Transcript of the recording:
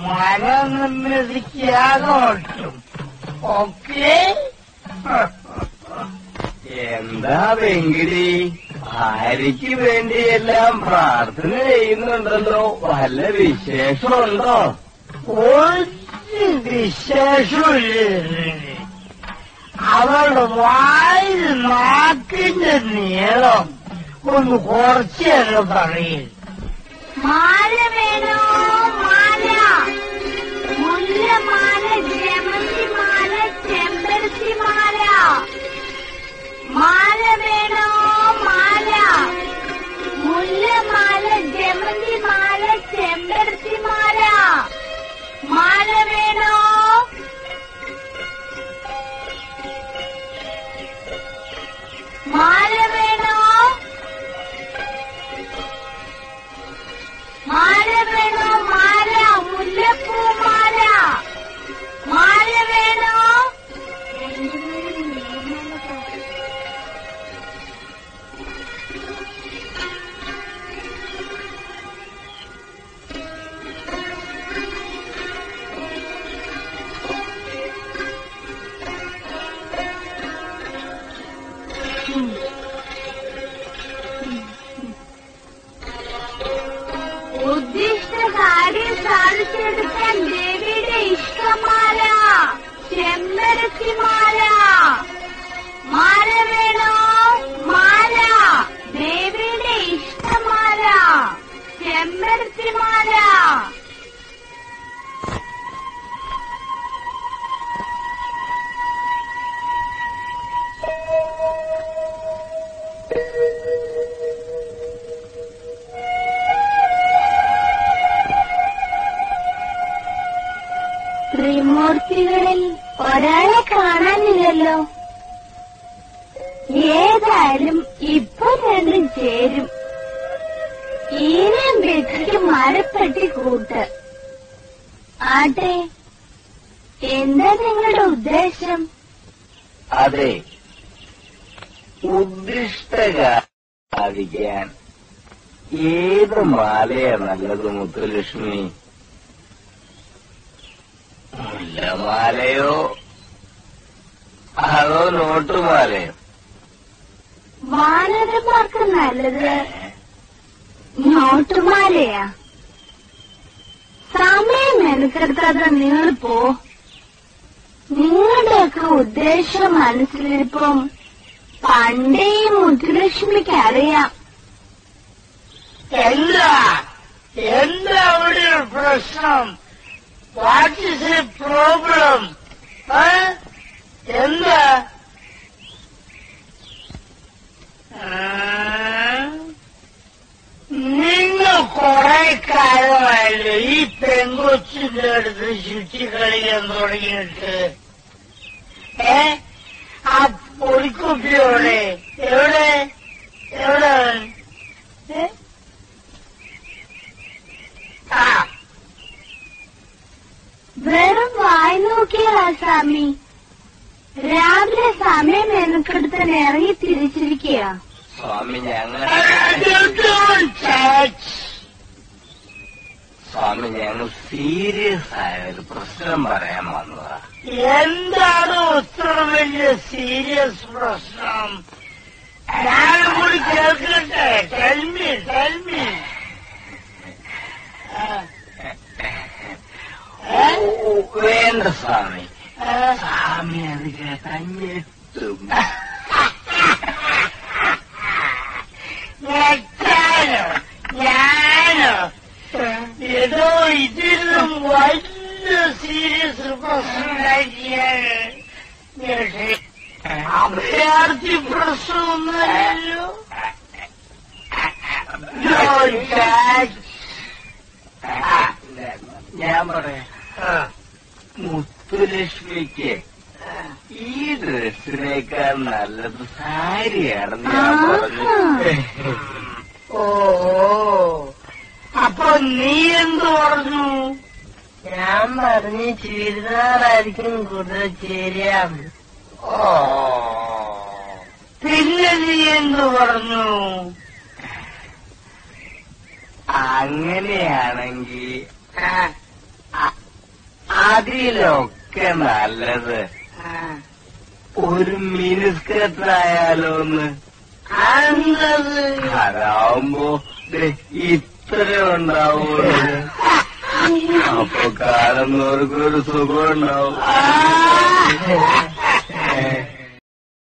മനനിർമ്മിക്കാനോട്ടും ഒക്കെ. എന്താ വെങ്കിടി, ഭാര്യയ്ക്ക് വേണ്ടിയെല്ലാം പ്രാർത്ഥന ചെയ്യുന്നുണ്ടല്ലോ. വല്ല വിശേഷമുണ്ടോ? ഒരു വിശേഷമില്ല. അവളുടെ വായിൽ നാക്കിന്റെ നീളം ഒന്ന് കുറച്ചൊക്കെ പറയും. മാല വേണോ? മാല, മുല്ലമാല, ജമന്തി മാല, ചെമ്പരത്തി മാല. മാല വേണോ? മാല, മുല്ലമാല, ജമന്തി മാല, ചെമ്പരത്തി മാല. മാല വേണോ? മാല വേണോ? മാല വേണോ? മാല, മുല്ലപ്പൂ മാല. മാല വേണോ? ഉദ്ദിഷ്ട കാര്യം സാധിച്ചെടുക്കാൻ ദേവിയുടെ ഇഷ്ടമാല, ചെമ്പരത്തി മാല. മാല വേണോ? മാല, ദേവിയുടെ ഇഷ്ടമാല, ചെമ്പരത്തി മാല. ത്രിമൂർത്തികളിൽ ഒരാളെ കാണാനില്ലല്ലോ. ഏതായാലും ഇപ്പൊ രണ്ടും ചേരും. ഈനും വെച്ചിട്ട് മരപ്പെട്ടി കൂട്ട്. ആട്ടെ, എന്താ നിങ്ങളുടെ ഉദ്ദേശം? അതെ, ഉദ്ദിഷ്ടകാരിക്കാൻ ഏത് മാലയാ നല്ലത് മുത്തുലക്ഷ്മി? മുല്ലമാലയോ അതോ നോട്ടുമാലയോ? വാനരന്മാർക്ക് നല്ലത് നോട്ടുമാലയാ. സമയം മെനക്കെടുത്താതെ നിങ്ങൾ പോ. നിങ്ങളുടെയൊക്കെ ഉദ്ദേശം മനസ്സിലിപ്പം പണ്ടേ മുത്തുലക്ഷ്മിക്ക് അറിയാം. എന്താ അവിടെ പ്രശ്നം? What is A problem? എന്താ? നിങ്ങൾ കുറെ കാലമായല്ലോ ഈ പെങ്കൊച്ചിന്റെ അടുത്ത് ചുറ്റിക്കളിക്കാൻ തുടങ്ങിയിട്ട്. ആ പൊടിക്കുപ്പിയോടെ എവിടെ എവിടെ? വെറും വായി നോക്കിയാ സ്വാമി. രാവിലെ സമയം മെനക്കെടുത്ത് ഇറങ്ങി തിരിച്ചിരിക്കുക. സ്വാമി ഞങ്ങൾ സീരിയസ് ആയ ഒരു പ്രശ്നം പറയാൻ വന്നതാ. എന്താണ് ഇത്ര വലിയ സീരിയസ് പ്രശ്നം? ഞാനും കൂടി കേൾക്കട്ടെ. ടെൽമി. വേണ്ട സ്വാമി, സ്വാമി അത് കേട്ടാ ഞെട്ടും. ഞാനോ ഏതോ ഇതിലും വലിയ സീരിയസ് പ്രശ്നമുണ്ടാക്കിയാണ്. അഭയാർത്ഥി പ്രശ്നമൊന്നുമല്ലല്ലോ. ഞാൻ പറയാം, മുത്തുലക്ഷ്മിക്ക് ഈ ഡ്രസ്സിനേക്കാൾ നല്ലത് സാരിയാണെന്ന് ഞാൻ പറഞ്ഞു. ഓ, അപ്പൊ നീ എന്ത് പറഞ്ഞു? ഞാൻ പറഞ്ഞു ചുരിദാറായിരിക്കും കൂടുതൽ ശരിയാവും. ഓ, പിന്നെ നീ എന്ത് പറഞ്ഞു? അങ്ങനെയാണെങ്കിൽ അതിലൊക്കെ നല്ലത് ഒരു മിനിസ്കർട്ടായാലോ ഒന്ന്. അതാവുമ്പോ ഇത്ര ഉണ്ടാവുള്ളൂ. അപ്പൊ കാണുന്നവർക്കൊരു സുഖം ഉണ്ടാവും.